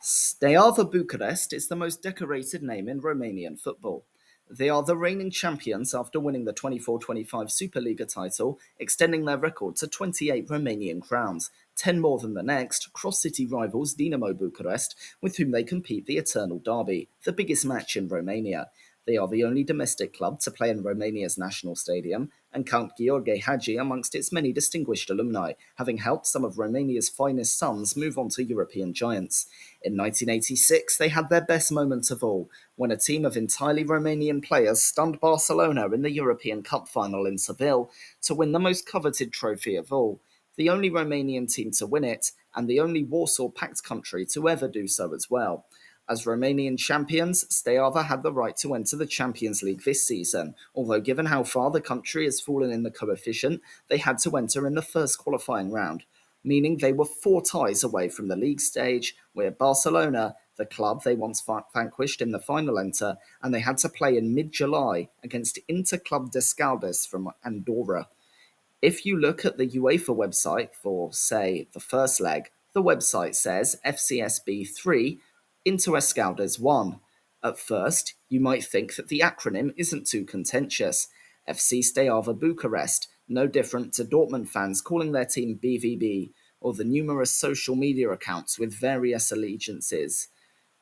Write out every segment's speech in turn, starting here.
Steaua Bucharest is the most decorated name in Romanian football. They are the reigning champions after winning the 24-25 Superliga title, extending their record to 28 Romanian crowns, 10 more than the next, cross-city rivals Dinamo Bucharest, with whom they compete the Eternal Derby, the biggest match in Romania. They are the only domestic club to play in Romania's national stadium, and count Gheorghe Hagi amongst its many distinguished alumni, having helped some of Romania's finest sons move on to European giants. In 1986, they had their best moment of all, when a team of entirely Romanian players stunned Barcelona in the European Cup final in Seville to win the most coveted trophy of all, the only Romanian team to win it, and the only Warsaw Pact country to ever do so as well. As Romanian champions, Steaua had the right to enter the Champions League this season, although given how far the country has fallen in the coefficient, they had to enter in the first qualifying round, meaning they were 4 ties away from the league stage, where Barcelona, the club they once vanquished in the final enter, and they had to play in mid-July against Interclub d'Escaldes from Andorra. If you look at the UEFA website for, say, the first leg, the website says FCSB 3 into Escaldes 1. At first, you might think that the acronym isn't too contentious. FC Steaua Bucharest, no different to Dortmund fans calling their team BVB, or the numerous social media accounts with various allegiances.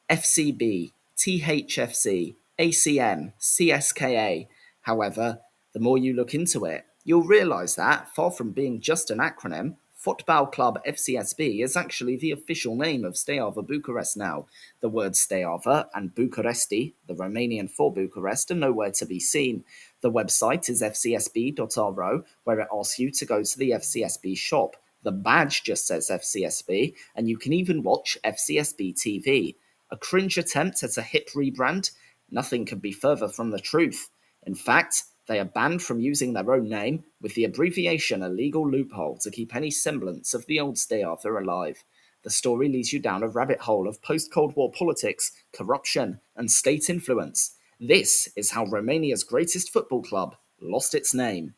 FCB, THFC, ACM, CSKA. However, the more you look into it, you'll realise that, far from being just an acronym, Football Club FCSB is actually the official name of Steaua Bucharest now. The words Steaua and Bucuresti, the Romanian for Bucharest, are nowhere to be seen. The website is fcsb.ro, where it asks you to go to the FCSB shop. The badge just says FCSB, and you can even watch FCSB TV. A cringe attempt at a hip rebrand? Nothing could be further from the truth. In fact, they are banned from using their own name, with the abbreviation a legal loophole to keep any semblance of the old Steaua alive. The story leads you down a rabbit hole of post-Cold War politics, corruption, and state influence. This is how Romania's greatest football club lost its name.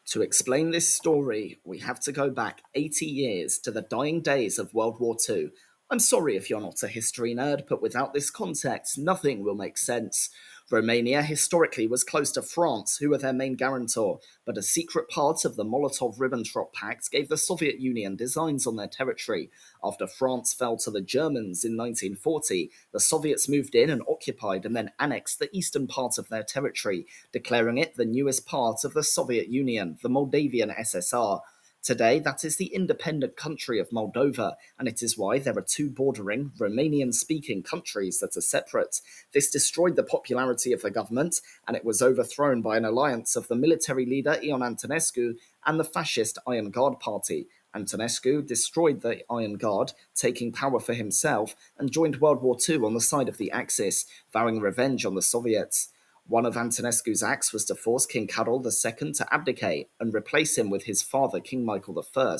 To explain this story, we have to go back 80 years to the dying days of World War II. I'm sorry if you're not a history nerd, but without this context, nothing will make sense. Romania historically was close to France, who were their main guarantor, but a secret part of the Molotov-Ribbentrop Pact gave the Soviet Union designs on their territory. After France fell to the Germans in 1940, the Soviets moved in and occupied and then annexed the eastern part of their territory, declaring it the newest part of the Soviet Union, the Moldavian SSR. Today, that is the independent country of Moldova, and it is why there are two bordering, Romanian-speaking countries that are separate. This destroyed the popularity of the government, and it was overthrown by an alliance of the military leader Ion Antonescu and the fascist Iron Guard Party. Antonescu destroyed the Iron Guard, taking power for himself, and joined World War II on the side of the Axis, vowing revenge on the Soviets. One of Antonescu's acts was to force King Carol II to abdicate and replace him with his father, King Michael I,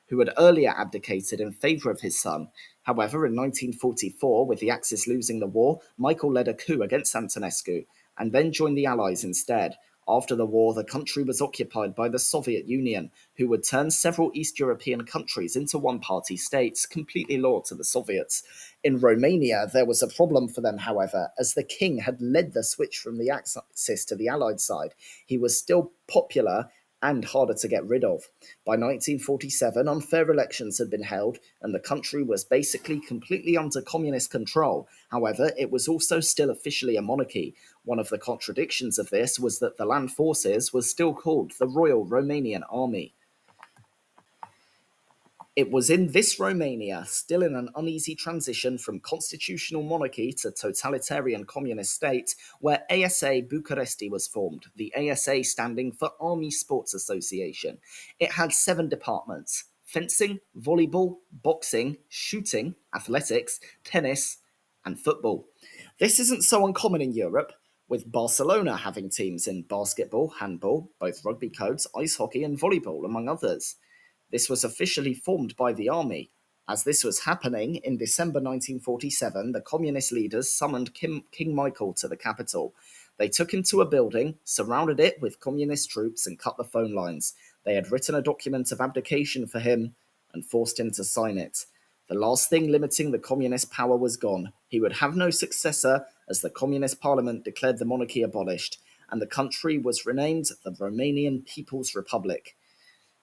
who had earlier abdicated in favour of his son. However, in 1944, with the Axis losing the war, Michael led a coup against Antonescu and then joined the Allies instead. After the war, the country was occupied by the Soviet Union, who would turn several East European countries into one-party states, completely loyal to the Soviets. In Romania, there was a problem for them, however, as the king had led the switch from the Axis to the Allied side. He was still popular and harder to get rid of. By 1947, unfair elections had been held, and the country was basically completely under communist control. However, it was also still officially a monarchy. One of the contradictions of this was that the land forces was still called the Royal Romanian Army. It was in this Romania, still in an uneasy transition from constitutional monarchy to totalitarian communist state, where ASA Bucuresti was formed, the ASA standing for Army Sports Association. It had 7 departments: fencing, volleyball, boxing, shooting, athletics, tennis, and football. This isn't so uncommon in Europe, with Barcelona having teams in basketball, handball, both rugby codes, ice hockey, and volleyball, among others. This was officially formed by the army. As this was happening, in December 1947, the communist leaders summoned King Michael to the capital. They took him to a building, surrounded it with communist troops, and cut the phone lines. They had written a document of abdication for him and forced him to sign it. The last thing limiting the communist power was gone. He would have no successor as the communist parliament declared the monarchy abolished, and the country was renamed the Romanian People's Republic.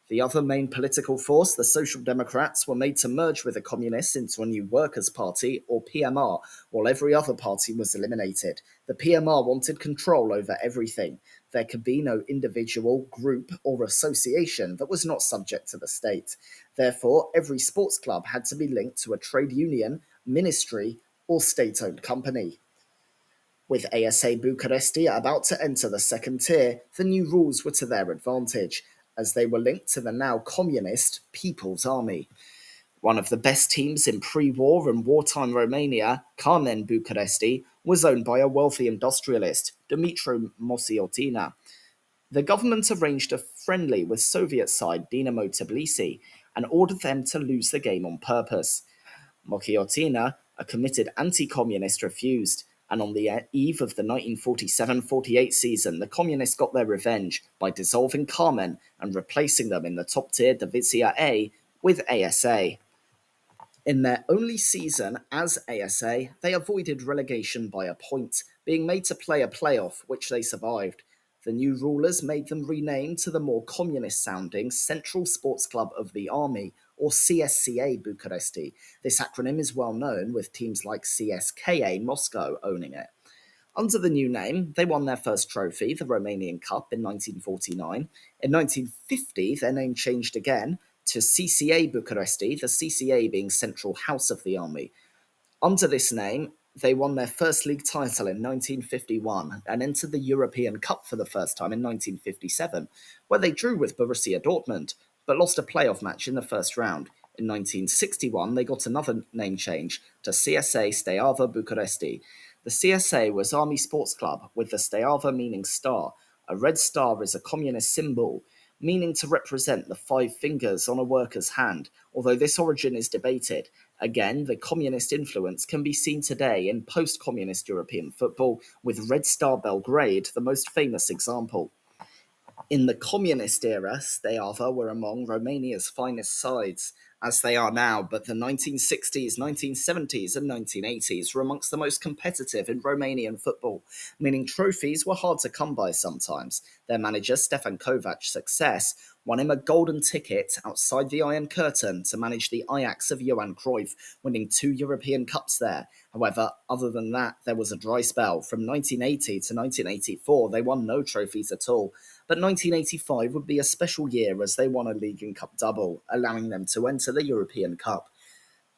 The other main political force, the Social Democrats, were made to merge with the Communists into a new Workers' Party, or PMR, while every other party was eliminated. The PMR wanted control over everything. There could be no individual, group, or association that was not subject to the state. Therefore, every sports club had to be linked to a trade union, ministry, or state-owned company. With ASA Bucharesti about to enter the second tier, the new rules were to their advantage, as they were linked to the now communist People's Army. One of the best teams in pre-war and wartime Romania, Carmen Bucharesti, was owned by a wealthy industrialist, Dumitru Mosiotina. The government arranged a friendly with Soviet side Dinamo Tbilisi and ordered them to lose the game on purpose. Mochiotina, a committed anti-communist, refused, and on the eve of the 1947-48 season, the communists got their revenge by dissolving Carmen and replacing them in the top-tier Divizia A with ASA. In their only season as ASA, they avoided relegation by a point, being made to play a playoff, which they survived. The new rulers made them rename to the more communist-sounding Central Sports Club of the Army, or CSCA Bucharesti. This acronym is well known, with teams like CSKA Moscow owning it. Under the new name, they won their first trophy, the Romanian Cup, in 1949. In 1950, their name changed again to CCA Bucharesti, the CCA being Central House of the Army. Under this name, they won their first league title in 1951 and entered the European Cup for the first time in 1957, where they drew with Borussia Dortmund, but lost a playoff match in the first round. In 1961, they got another name change to CSA Steaua Bucharesti. The CSA was Army Sports Club, with the Steaua meaning star. A red star is a communist symbol, meaning to represent the five fingers on a worker's hand, although this origin is debated. Again, the communist influence can be seen today in post-communist European football, with Red Star Belgrade the most famous example. In the communist era, Steaua were among Romania's finest sides, as they are now, but the 1960s, 1970s, and 1980s were amongst the most competitive in Romanian football, meaning trophies were hard to come by sometimes. Their manager, Stefan Kovac's success won him a golden ticket outside the Iron Curtain to manage the Ajax of Johan Cruyff, winning 2 European Cups there. However, other than that, there was a dry spell. From 1980 to 1984, they won no trophies at all. But 1985 would be a special year as they won a League and Cup double, allowing them to enter the European Cup.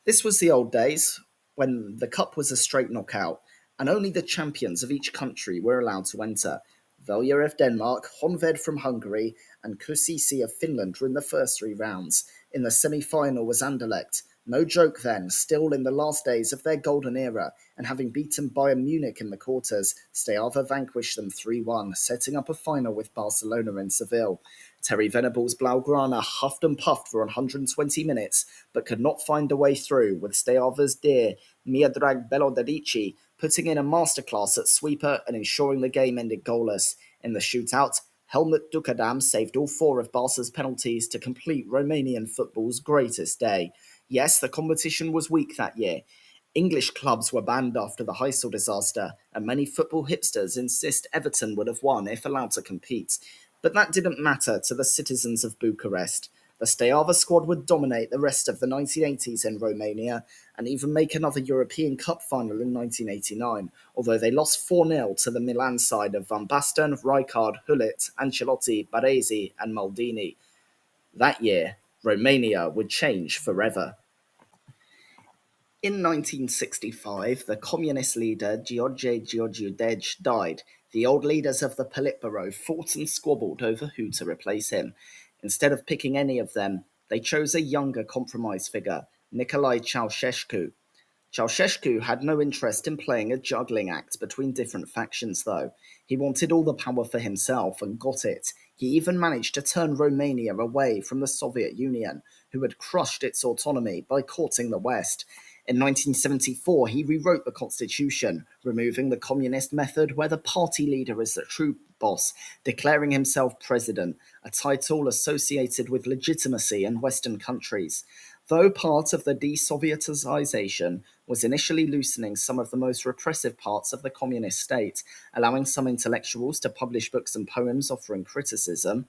This was the old days, when the Cup was a straight knockout, and only the champions of each country were allowed to enter. Velja of Denmark, Honved from Hungary, and Kusisi of Finland were in the first 3 rounds. In the semi-final was Anderlecht. No joke then, still in the last days of their golden era, and having beaten Bayern Munich in the quarters, Steaua vanquished them 3-1, setting up a final with Barcelona in Seville. Terry Venables' Blaugrana huffed and puffed for 120 minutes, but could not find a way through, with Steaua's dear Miodrag Belodedici putting in a masterclass at sweeper and ensuring the game ended goalless. In the shootout, Helmut Dukadam saved all 4 of Barca's penalties to complete Romanian football's greatest day. Yes, the competition was weak that year. English clubs were banned after the Heysel disaster, and many football hipsters insist Everton would have won if allowed to compete. But that didn't matter to the citizens of Bucharest. The Steaua squad would dominate the rest of the 1980s in Romania and even make another European Cup final in 1989, although they lost 4-0 to the Milan side of Van Basten, Rijkaard, Hullit, Ancelotti, Baresi and Maldini. That year, Romania would change forever. In 1965, the communist leader George Georgiou-Dej died. The old leaders of the Politburo fought and squabbled over who to replace him. Instead of picking any of them, they chose a younger compromise figure, Nicolae Ceausescu. Ceausescu had no interest in playing a juggling act between different factions, though. He wanted all the power for himself and got it. He even managed to turn Romania away from the Soviet Union, who had crushed its autonomy by courting the West. In 1974, he rewrote the constitution, removing the communist method where the party leader is the true boss, declaring himself president, a title associated with legitimacy in Western countries. Though part of the de-Sovietization was initially loosening some of the most repressive parts of the communist state, allowing some intellectuals to publish books and poems offering criticism,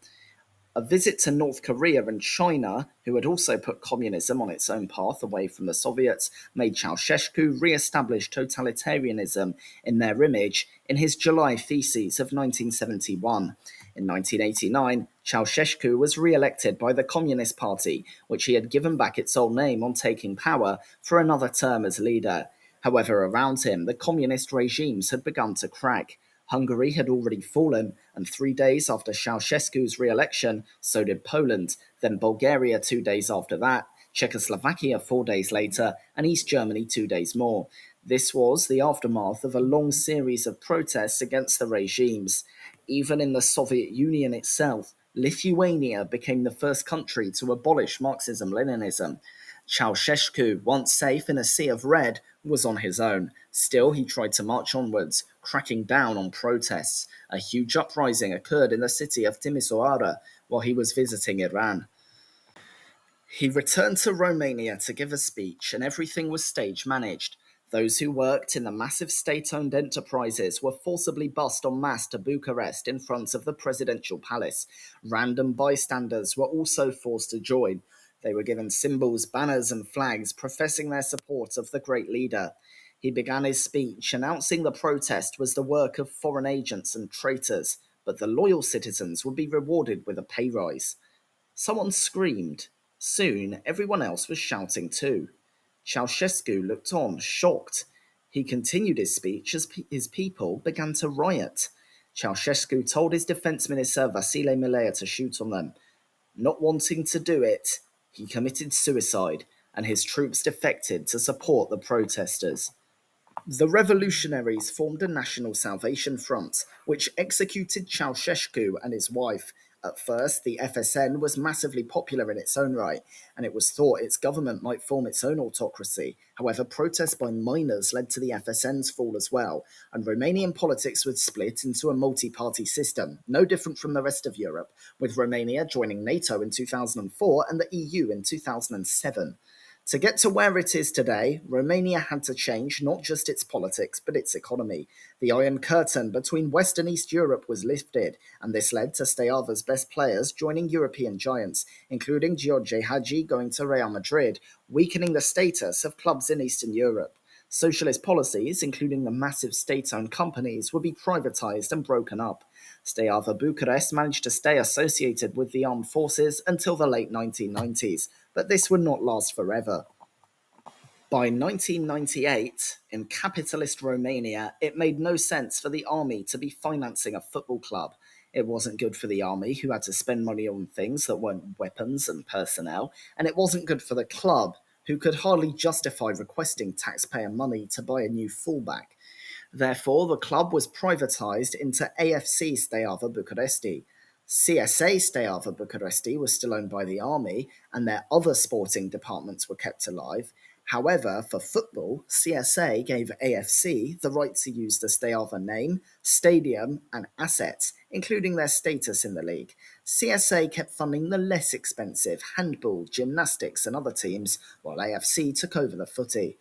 a visit to North Korea and China, who had also put communism on its own path away from the Soviets, made Ceausescu re-establish totalitarianism in their image in his July Theses of 1971. In 1989, Ceausescu was re-elected by the Communist Party, which he had given back its old name on taking power, for another term as leader. However, around him, the communist regimes had begun to crack. Hungary had already fallen, and 3 days after Ceausescu's re-election, so did Poland, then Bulgaria 2 days after that, Czechoslovakia 4 days later, and East Germany 2 days more. This was the aftermath of a long series of protests against the regimes. Even in the Soviet Union itself, Lithuania became the first country to abolish Marxism-Leninism. Ceausescu, once safe in a sea of red, was on his own. Still, he tried to march onwards, cracking down on protests. A huge uprising occurred in the city of Timisoara while he was visiting Iran. He returned to Romania to give a speech, and everything was stage managed. Those who worked in the massive state-owned enterprises were forcibly bussed en masse to Bucharest in front of the presidential palace. Random bystanders were also forced to join. They were given symbols, banners, and flags professing their support of the great leader. He began his speech announcing the protest was the work of foreign agents and traitors, but the loyal citizens would be rewarded with a pay rise. Someone screamed. Soon everyone else was shouting too. Ceausescu looked on, shocked. He continued his speech as his people began to riot. Ceausescu told his defense minister Vasile Milea to shoot on them. Not wanting to do it, he committed suicide, and his troops defected to support the protesters. The revolutionaries formed a National Salvation Front, which executed Ceausescu and his wife. At first, the FSN was massively popular in its own right, and it was thought its government might form its own autocracy. However, protests by miners led to the FSN's fall as well, and Romanian politics would split into a multi-party system, no different from the rest of Europe, with Romania joining NATO in 2004 and the EU in 2007. To get to where it is today, Romania had to change not just its politics, but its economy. The Iron Curtain between West and East Europe was lifted, and this led to Steaува's best players joining European giants, including George Hagi going to Real Madrid, weakening the status of clubs in Eastern Europe. Socialist policies, including the massive state-owned companies, would be privatized and broken up. Steaua Bucharest managed to stay associated with the armed forces until the late 1990s, but this would not last forever. By 1998, in capitalist Romania, it made no sense for the army to be financing a football club. It wasn't good for the army, who had to spend money on things that weren't weapons and personnel, and it wasn't good for the club, who could hardly justify requesting taxpayer money to buy a new fullback. Therefore, the club was privatised into AFC Steaua Bucuresti. CSA Steaua Bucuresti was still owned by the army, and their other sporting departments were kept alive. However, for football, CSA gave AFC the right to use the Steaua name, stadium, and assets, including their status in the league. CSA kept funding the less expensive handball, gymnastics, and other teams, while AFC took over the footy.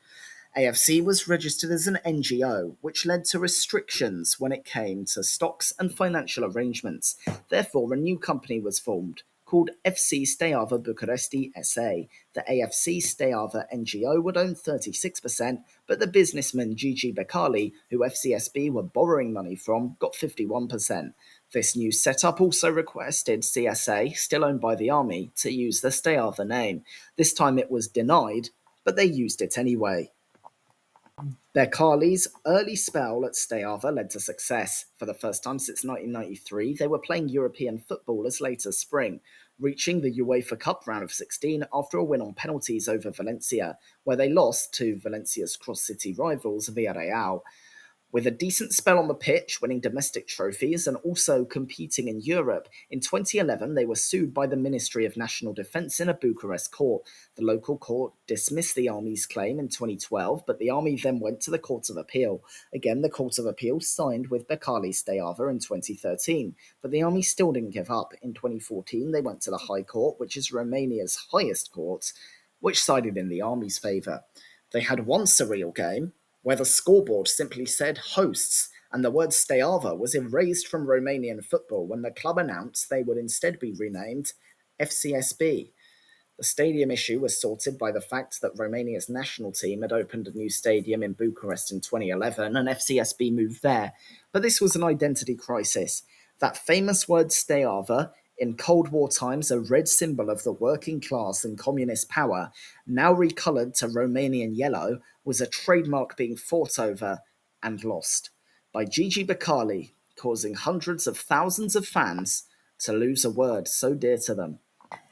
AFC was registered as an NGO, which led to restrictions when it came to stocks and financial arrangements. Therefore, a new company was formed, called FC Steaua Bucuresti SA. The AFC Steaua NGO would own 36%, but the businessman Gigi Becali, who FCSB were borrowing money from, got 51%. This new setup also requested CSA, still owned by the army, to use the Steaua name. This time it was denied, but they used it anyway. Becali's early spell at Steaua led to success. For the first time since 1993, they were playing European football as late as spring, reaching the UEFA Cup round of 16 after a win on penalties over Valencia, where they lost to Valencia's cross-city rivals Villarreal. With a decent spell on the pitch, winning domestic trophies, and also competing in Europe, in 2011 they were sued by the Ministry of National Defence in a Bucharest court. The local court dismissed the army's claim in 2012, but the army then went to the Court of Appeal. Again, the Court of Appeal signed with Becali Steaua in 2013, but the army still didn't give up. In 2014, they went to the High Court, which is Romania's highest court, which sided in the Army's favour. They had one surreal game where the scoreboard simply said hosts, and the word Steaua was erased from Romanian football when the club announced they would instead be renamed FCSB. The stadium issue was sorted by the fact that Romania's national team had opened a new stadium in Bucharest in 2011 and FCSB moved there. But this was an identity crisis. That famous word Steaua, in Cold War times a red symbol of the working class and communist power, now recoloured to Romanian yellow, was a trademark being fought over and lost by Gigi Becali, causing hundreds of thousands of fans to lose a word so dear to them.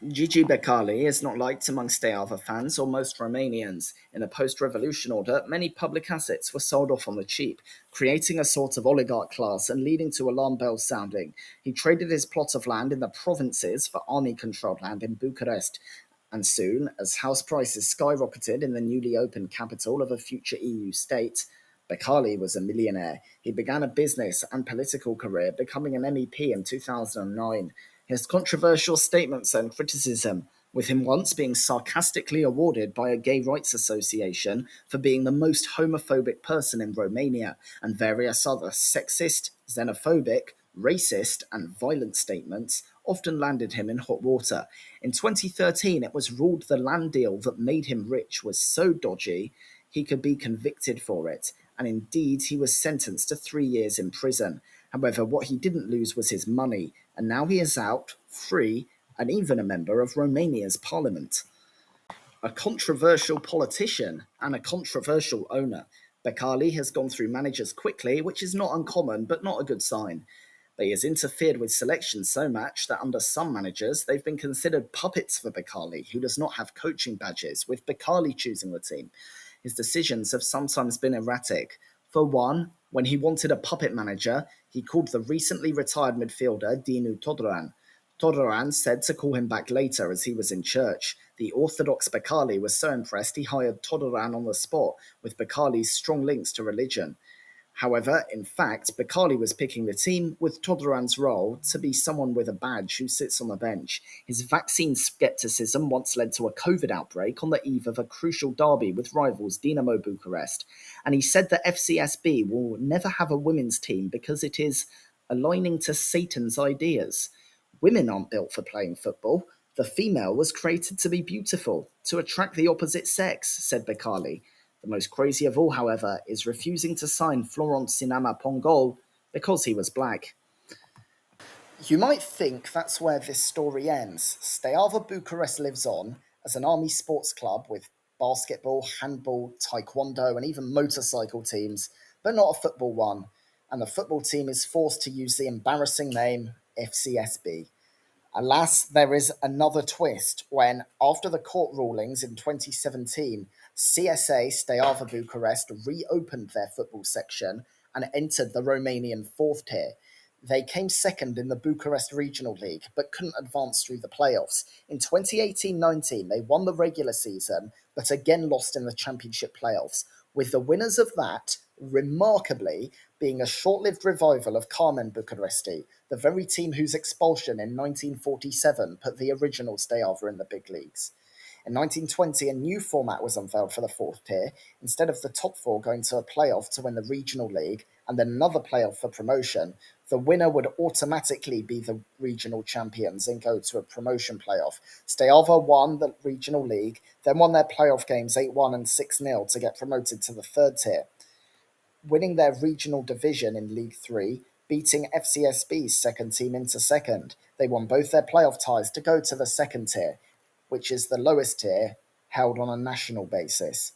Gigi Becali is not liked among Steaua fans or most Romanians. In a post-revolution order, many public assets were sold off on the cheap, creating a sort of oligarch class and leading to alarm bells sounding. He traded his plot of land in the provinces for army-controlled land in Bucharest, and soon, as house prices skyrocketed in the newly opened capital of a future EU state, Becali was a millionaire. He began a business and political career, becoming an MEP in 2009. His controversial statements and criticism, with him once being sarcastically awarded by a gay rights association for being the most homophobic person in Romania, and various other sexist, xenophobic, racist, and violent statements, often landed him in hot water. In 2013, it was ruled the land deal that made him rich was so dodgy he could be convicted for it, and indeed he was sentenced to 3 years in prison. However, what he didn't lose was his money, and now he is out, free, and even a member of Romania's parliament. A controversial politician and a controversial owner, Becali has gone through managers quickly, which is not uncommon but not a good sign. But he has interfered with selection so much that under some managers they've been considered puppets for Becali, who does not have coaching badges, with Becali choosing the team. His decisions have sometimes been erratic. For one, when he wanted a puppet manager, he called the recently retired midfielder Dinu Todoran. Todoran said to call him back later as he was in church. The Orthodox Becali was so impressed he hired Todoran on the spot, with Becali's strong links to religion. However, in fact, Becali was picking the team, with Todoran's role to be someone with a badge who sits on the bench. His vaccine skepticism once led to a COVID outbreak on the eve of a crucial derby with rivals Dinamo Bucharest, and he said that FCSB will never have a women's team because it is aligning to Satan's ideas. Women aren't built for playing football. The female was created to be beautiful, to attract the opposite sex, said Becali. The most crazy of all, however, is refusing to sign Florent Sinama Pongol because he was black. You might think that's where this story ends. Steaua Bucharest lives on as an army sports club with basketball, handball, taekwondo, and even motorcycle teams, but not a football one. And the football team is forced to use the embarrassing name FCSB. Alas, there is another twist when, after the court rulings in 2017, CSA Steaua Bucharest reopened their football section and entered the Romanian fourth tier. They came second in the Bucharest Regional League but couldn't advance through the playoffs. In 2018-19, they won the regular season but again lost in the championship playoffs, with the winners of that, remarkably, being a short-lived revival of Carmen Bucuresti, the very team whose expulsion in 1947 put the original Steaua in the big leagues. In 1920, a new format was unveiled for the fourth tier. Instead of the top four going to a playoff to win the regional league and then another playoff for promotion, the winner would automatically be the regional champions and go to a promotion playoff. Steaua won the regional league, then won their playoff games 8-1 and 6-0 to get promoted to the third tier, winning their regional division in League 3, beating FCSB's second team into second. They won both their playoff ties to go to the second tier, which is the lowest tier held on a national basis.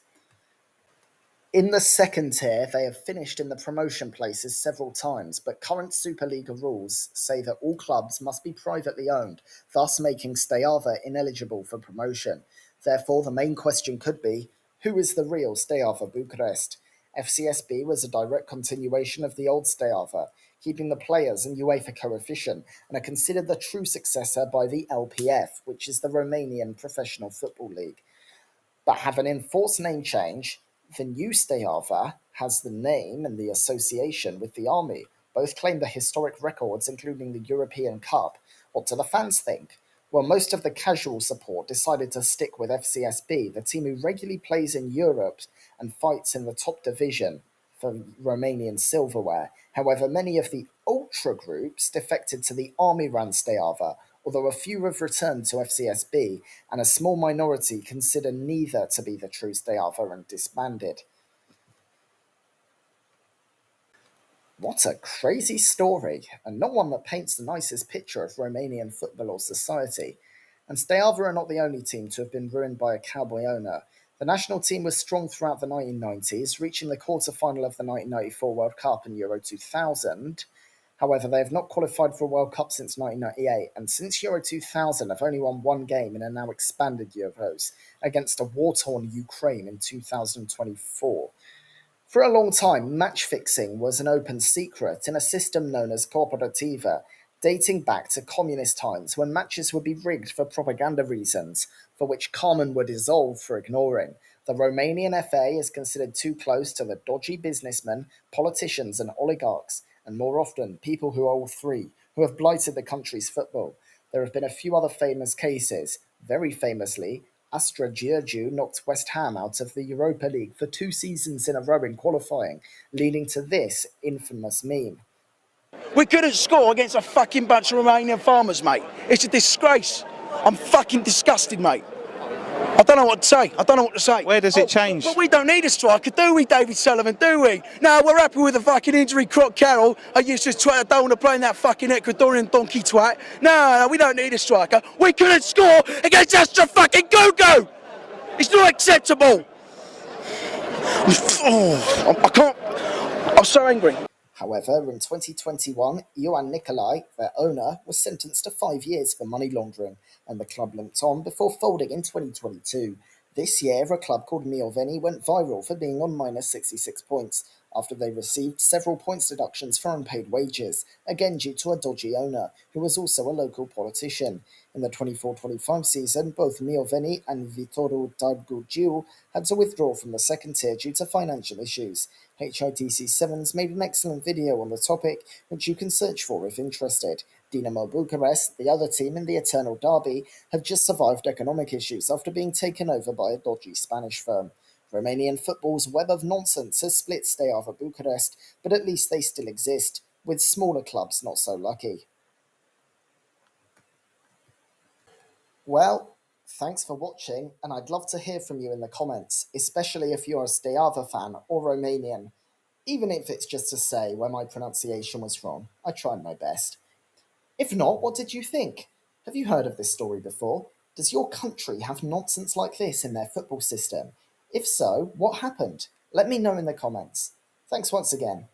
In the second tier, they have finished in the promotion places several times, but current Superliga rules say that all clubs must be privately owned, thus making Steaua ineligible for promotion. Therefore, the main question could be, who is the real Steaua Bucharest? FCSB was a direct continuation of the old Steaua, keeping the players and UEFA coefficient, and are considered the true successor by the LPF, which is the Romanian Professional Football League. But have an enforced name change, the new Steaua has the name and the association with the army. Both claim the historic records, including the European Cup. What do the fans think? Well, most of the casual support decided to stick with FCSB, the team who regularly plays in Europe and fights in the top division for Romanian silverware. However, many of the ultra groups defected to the army-run Steaua, although a few have returned to FCSB, and a small minority consider neither to be the true Steaua and disbanded. What a crazy story, and not one that paints the nicest picture of Romanian football or society. And Steaua are not the only team to have been ruined by a cowboy owner. The national team was strong throughout the 1990s, reaching the quarter-final of the 1994 World Cup and Euro 2000. However, they have not qualified for a World Cup since 1998, and since Euro 2000 have only won one game in a now expanded Euros against a war-torn Ukraine in 2024. For a long time, match fixing was an open secret in a system known as cooperativa, dating back to communist times when matches would be rigged for propaganda reasons, for which Carmen were dissolved for ignoring. The Romanian FA is considered too close to the dodgy businessmen, politicians, and oligarchs, and more often, people who are all three, who have blighted the country's football. There have been a few other famous cases. Very famously, Astra Giurgiu knocked West Ham out of the Europa League for 2 seasons in a row in qualifying, leading to this infamous meme. We couldn't score against a fucking bunch of Romanian farmers, mate. It's a disgrace. I'm fucking disgusted, mate. I don't know what to say. I don't know what to say. Where does it change? But we don't need a striker, do we, David Sullivan, do we? No, we're happy with the fucking injury Croc Carroll. I used to twat, I don't want to play in that fucking Ecuadorian donkey twat. No, we don't need a striker. We couldn't score against Astra fucking Gugu. It's not acceptable. I can't. I'm so angry. However, in 2021, Ioan Nicolai, their owner, was sentenced to 5 years for money laundering, and the club limped on before folding in 2022. This year, a club called Mioveni went viral for being on minus 66 points, after they received several points deductions for unpaid wages, again due to a dodgy owner, who was also a local politician. In the 24-25 season, both Mioveni and Viitorul Dargugiu had to withdraw from the second tier due to financial issues. HITC7's made an excellent video on the topic, which you can search for if interested. Dinamo Bucharest, the other team in the Eternal Derby, have just survived economic issues after being taken over by a dodgy Spanish firm. Romanian football's web of nonsense has split Steaua Bucharest, but at least they still exist, with smaller clubs not so lucky. Well, thanks for watching, and I'd love to hear from you in the comments, especially if you're a Steaua fan or Romanian, even if it's just to say where my pronunciation was wrong. I tried my best. If not, what did you think? Have you heard of this story before? Does your country have nonsense like this in their football system? If so, what happened? Let me know in the comments. Thanks once again.